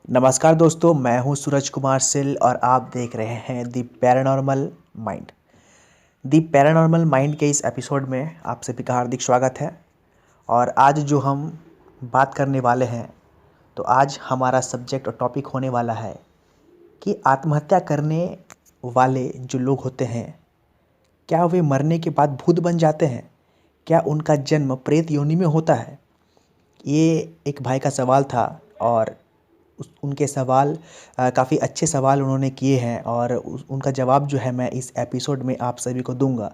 नमस्कार दोस्तों, मैं हूं सूरज कुमार सिल और आप देख रहे हैं दी पैरानॉर्मल माइंड। दी पैरानॉर्मल माइंड के इस एपिसोड में आप सभी का हार्दिक स्वागत है। और आज जो हम बात करने वाले हैं, तो आज हमारा सब्जेक्ट और टॉपिक होने वाला है कि आत्महत्या करने वाले जो लोग होते हैं, क्या वे मरने के बाद भूत बन जाते हैं? क्या उनका जन्म प्रेत योनि में होता है? ये एक भाई का सवाल था और उनके सवाल काफ़ी अच्छे सवाल उन्होंने किए हैं और उनका जवाब जो है मैं इस एपिसोड में आप सभी को दूंगा।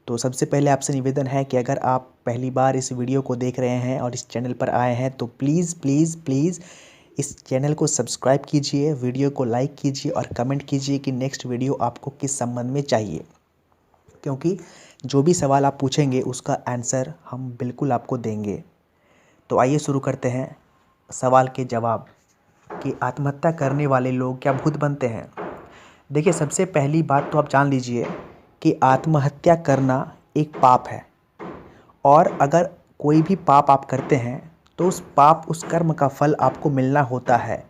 तो सबसे पहले आपसे निवेदन है कि अगर आप पहली बार इस वीडियो को देख रहे हैं और इस चैनल पर आए हैं तो प्लीज़ प्लीज़ प्लीज़ इस चैनल को सब्सक्राइब कीजिए, वीडियो को लाइक कीजिए और कमेंट कीजिए कि नेक्स्ट वीडियो आपको किस संबंध में चाहिए, क्योंकि जो भी सवाल आप पूछेंगे उसका आंसर हम बिल्कुल आपको देंगे। तो आइए शुरू करते हैं सवाल के जवाब कि आत्महत्या करने वाले लोग क्या भूत बनते हैं। देखिए, सबसे पहली बात तो आप जान लीजिए कि आत्महत्या करना एक पाप है और अगर कोई भी पाप आप करते हैं तो उस कर्म का फल आपको मिलना होता है,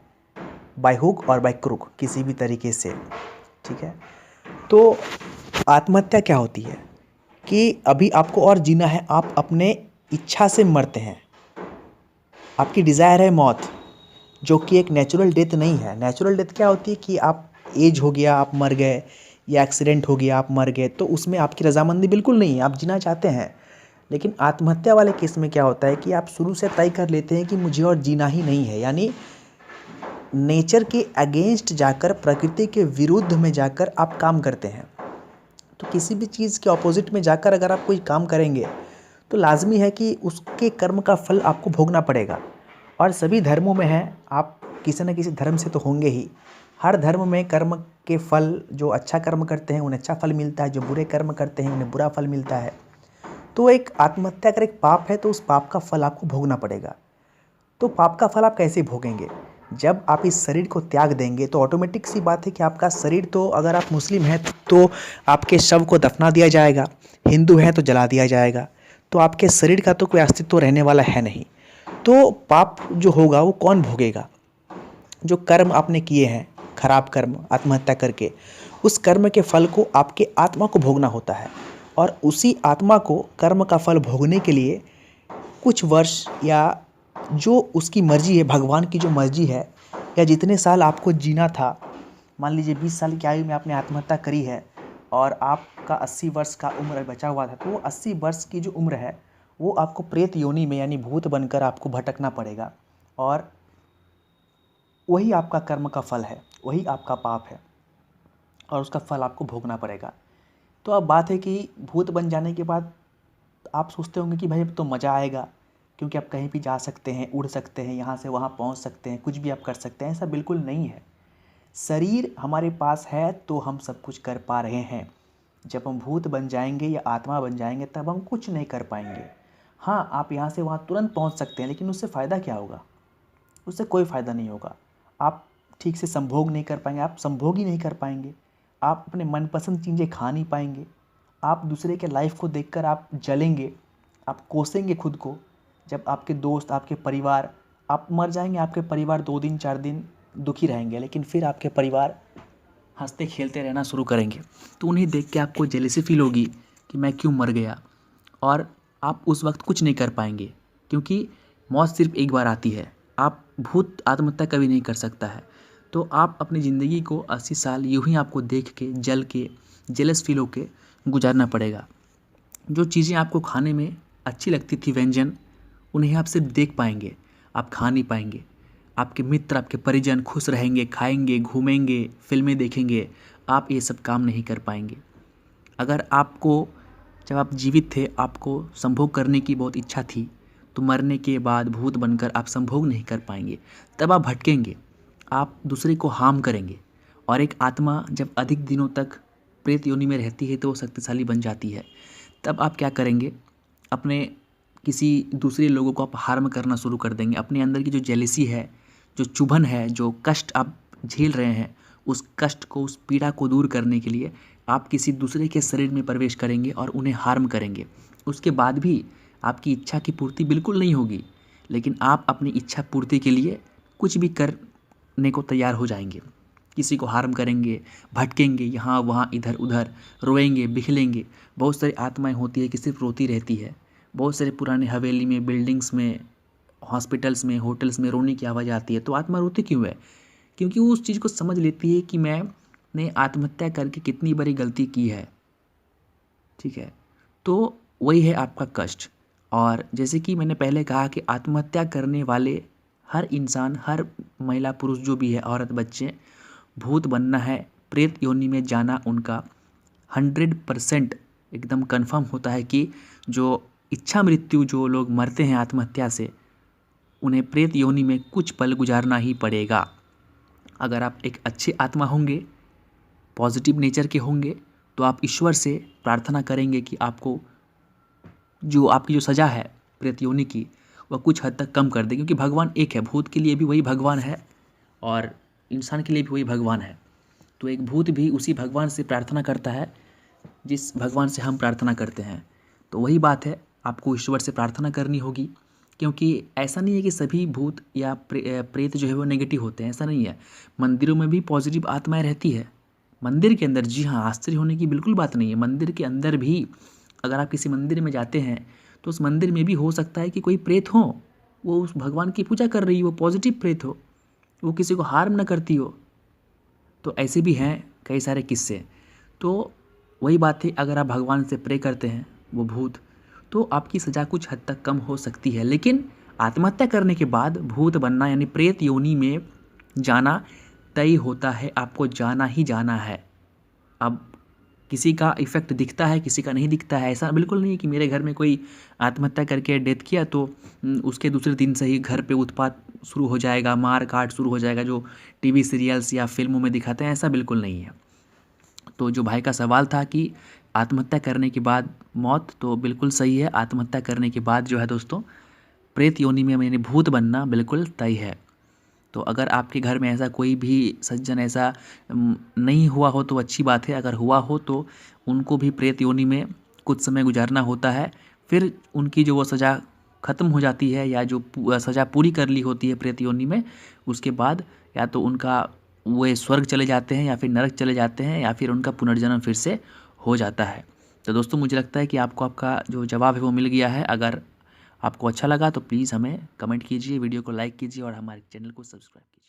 बाय हुक और बाय क्रुक, किसी भी तरीके से। ठीक है, तो आत्महत्या क्या होती है कि अभी आपको और जीना है, आप अपने इच्छा से मरते हैं, आपकी डिज़ायर है मौत, जो कि एक नेचुरल डेथ नहीं है। नेचुरल डेथ क्या होती है कि आप एज हो गया आप मर गए, या एक्सीडेंट हो गया आप मर गए, तो उसमें आपकी रजामंदी बिल्कुल नहीं है, आप जीना चाहते हैं। लेकिन आत्महत्या वाले केस में क्या होता है कि आप शुरू से तय कर लेते हैं कि मुझे और जीना ही नहीं है, यानी नेचर के अगेंस्ट जाकर, प्रकृति के विरुद्ध में जाकर आप काम करते हैं। तो किसी भी चीज़ के ऑपोजिट में जाकर अगर आप कोई काम करेंगे तो लाजमी है कि उसके कर्म का फल आपको भोगना पड़ेगा। और सभी धर्मों में है, आप किसी न किसी धर्म से तो होंगे ही। हर धर्म में कर्म के फल, जो अच्छा कर्म करते हैं उन्हें अच्छा फल मिलता है, जो बुरे कर्म करते हैं उन्हें बुरा फल मिलता है। तो एक आत्महत्या अगर एक पाप है तो उस पाप का फल आपको भोगना पड़ेगा। तो पाप का फल आप कैसे भोगेंगे? जब आप इस शरीर को त्याग देंगे तो ऑटोमेटिक सी बात है कि आपका शरीर, तो अगर आप मुस्लिम हैं तो आपके शव को दफना दिया जाएगा, हिंदू हैं तो जला दिया जाएगा, तो आपके शरीर का तो कोई अस्तित्व रहने वाला है नहीं। तो पाप जो होगा वो कौन भोगेगा? जो कर्म आपने किए हैं, खराब कर्म आत्महत्या करके, उस कर्म के फल को आपके आत्मा को भोगना होता है। और उसी आत्मा को कर्म का फल भोगने के लिए कुछ वर्ष, या जो उसकी मर्जी है, भगवान की जो मर्जी है, या जितने साल आपको जीना था, मान लीजिए 20 साल की आयु में आपने आत्महत्या करी है और आपका 80 वर्ष का उम्र बचा हुआ था, तो वो 80 वर्ष की जो उम्र है वो आपको प्रेत योनि में, यानी भूत बनकर आपको भटकना पड़ेगा। और वही आपका कर्म का फल है, वही आपका पाप है और उसका फल आपको भोगना पड़ेगा। तो अब बात है कि भूत बन जाने के बाद आप सोचते होंगे कि भाई अब तो मज़ा आएगा, क्योंकि आप कहीं भी जा सकते हैं, उड़ सकते हैं, यहाँ से वहाँ पहुँच सकते हैं, कुछ भी आप कर सकते हैं। ऐसा बिल्कुल नहीं है। शरीर हमारे पास है तो हम सब कुछ कर पा रहे हैं। जब हम भूत बन जाएंगे या आत्मा बन जाएंगे तब हम कुछ नहीं कर पाएंगे। हाँ, आप यहाँ से वहाँ तुरंत पहुँच सकते हैं, लेकिन उससे फ़ायदा क्या होगा? उससे कोई फ़ायदा नहीं होगा। आप ठीक से संभोग नहीं कर पाएंगे, आप संभोग ही नहीं कर पाएंगे, आप अपने मनपसंद चीज़ें खा नहीं पाएंगे, आप दूसरे के लाइफ को देखकर आप जलेंगे, आप कोसेंगे खुद को। जब आपके दोस्त, आपके परिवार, आप मर जाएंगे, आपके परिवार 2 दिन 4 दिन दुखी रहेंगे, लेकिन फिर आपके परिवार हंसते खेलते रहना शुरू करेंगे। तो उन्हें देख के आपको जेलसी फील होगी कि मैं क्यों मर गया, और आप उस वक्त कुछ नहीं कर पाएंगे, क्योंकि मौत सिर्फ एक बार आती है। आप भूत आत्महत्या कभी नहीं कर सकता है। तो आप अपनी ज़िंदगी को 80 साल यूँ ही आपको देख के, जल के, जेलस फील होके गुजारना पड़ेगा। जो चीज़ें आपको खाने में अच्छी लगती थी, व्यंजन, उन्हें आप सिर्फ देख पाएंगे, आप खा नहीं पाएंगे। आपके मित्र, आपके परिजन खुश रहेंगे, खाएंगे, घूमेंगे, फिल्में देखेंगे, आप ये सब काम नहीं कर पाएंगे। अगर आपको, जब आप जीवित थे, आपको संभोग करने की बहुत इच्छा थी, तो मरने के बाद भूत बनकर आप संभोग नहीं कर पाएंगे। तब आप भटकेंगे, आप दूसरे को हार्म करेंगे। और एक आत्मा जब अधिक दिनों तक प्रेत योनि में रहती है तो वो शक्तिशाली बन जाती है। तब आप क्या करेंगे? अपने किसी दूसरे लोगों को आप हार्म करना शुरू कर देंगे। अपने अंदर की जो जेलसी है, जो चुभन है, जो कष्ट आप झेल रहे हैं, उस कष्ट को, उस पीड़ा को दूर करने के लिए आप किसी दूसरे के शरीर में प्रवेश करेंगे और उन्हें हार्म करेंगे। उसके बाद भी आपकी इच्छा की पूर्ति बिल्कुल नहीं होगी, लेकिन आप अपनी इच्छा पूर्ति के लिए कुछ भी कर करने को तैयार हो जाएंगे, किसी को हार्म करेंगे, भटकेंगे यहाँ वहाँ इधर उधर, रोएंगे बिखलेंगे। बहुत सारी आत्माएं होती है कि सिर्फ रोती रहती है। बहुत सारे पुराने हवेली में, बिल्डिंग्स में, हॉस्पिटल्स में, होटल्स में रोने की आवाज़ आती है। तो आत्मा रोती क्यों है? क्योंकि वो उस चीज़ को समझ लेती है कि मैंने आत्महत्या करके कितनी बड़ी गलती की है। ठीक है, तो वही है आपका कष्ट। और जैसे कि मैंने पहले कहा कि आत्महत्या करने वाले हर इंसान, हर महिला पुरुष जो भी है, औरत बच्चे, भूत बनना है, प्रेत योनि में जाना उनका 100% एकदम कन्फर्म होता है कि जो इच्छा मृत्यु जो लोग मरते हैं आत्महत्या से, उन्हें प्रेत योनि में कुछ पल गुजारना ही पड़ेगा। अगर आप एक अच्छे आत्मा होंगे, पॉजिटिव नेचर के होंगे, तो आप ईश्वर से प्रार्थना करेंगे कि आपको जो आपकी जो सज़ा है प्रेत योनि की, वह कुछ हद तक कम कर दे। क्योंकि भगवान एक है, भूत के लिए भी वही भगवान है और इंसान के लिए भी वही भगवान है। तो एक भूत भी उसी भगवान से प्रार्थना करता है जिस भगवान से हम प्रार्थना करते हैं। तो वही बात है, आपको ईश्वर से प्रार्थना करनी होगी। क्योंकि ऐसा नहीं है कि सभी भूत या प्रेत जो है वो नेगेटिव होते हैं, ऐसा नहीं है। मंदिरों में भी पॉजिटिव आत्माएं रहती है, मंदिर के अंदर। जी हाँ, आश्चर्य होने की बिल्कुल बात नहीं है। मंदिर के अंदर भी अगर आप किसी मंदिर में जाते हैं तो उस मंदिर में भी हो सकता है कि कोई प्रेत हो, वो उस भगवान की पूजा कर रही हो, वो पॉजिटिव प्रेत हो, वो किसी को हार्म न करती हो। तो ऐसे भी हैं कई सारे किस्से। तो वही बात है, अगर आप भगवान से प्रे करते हैं वो भूत, तो आपकी सज़ा कुछ हद तक कम हो सकती है। लेकिन आत्महत्या करने के बाद भूत बनना यानी प्रेत योनि में जाना तय होता है, आपको जाना ही जाना है। अब किसी का इफ़ेक्ट दिखता है, किसी का नहीं दिखता है। ऐसा बिल्कुल नहीं है कि मेरे घर में कोई आत्महत्या करके डेथ किया तो उसके दूसरे दिन से ही घर पे उत्पात शुरू हो जाएगा, मार काट शुरू हो जाएगा, जो टीवी सीरियल्स या फिल्मों में दिखाते हैं। ऐसा बिल्कुल नहीं है। तो जो भाई का सवाल था कि आत्महत्या करने के बाद मौत, तो बिल्कुल सही है। आत्महत्या करने के बाद जो है दोस्तों, प्रेत योनि में यानी भूत बनना बिल्कुल तय है। तो अगर आपके घर में ऐसा कोई भी सज्जन ऐसा नहीं हुआ हो तो अच्छी बात है। अगर हुआ हो तो उनको भी प्रेत योनि में कुछ समय गुजारना होता है। फिर उनकी जो वो सज़ा ख़त्म हो जाती है या जो सज़ा पूरी कर ली होती है प्रेत योनि में, उसके बाद या तो उनका वे स्वर्ग चले जाते हैं या फिर नरक चले जाते हैं या फिर उनका पुनर्जन्म फिर से हो जाता है। तो दोस्तों, मुझे लगता है कि आपको आपका जो जवाब है वो मिल गया है। अगर आपको अच्छा लगा तो प्लीज़ हमें कमेंट कीजिए, वीडियो को लाइक कीजिए और हमारे चैनल को सब्सक्राइब कीजिए।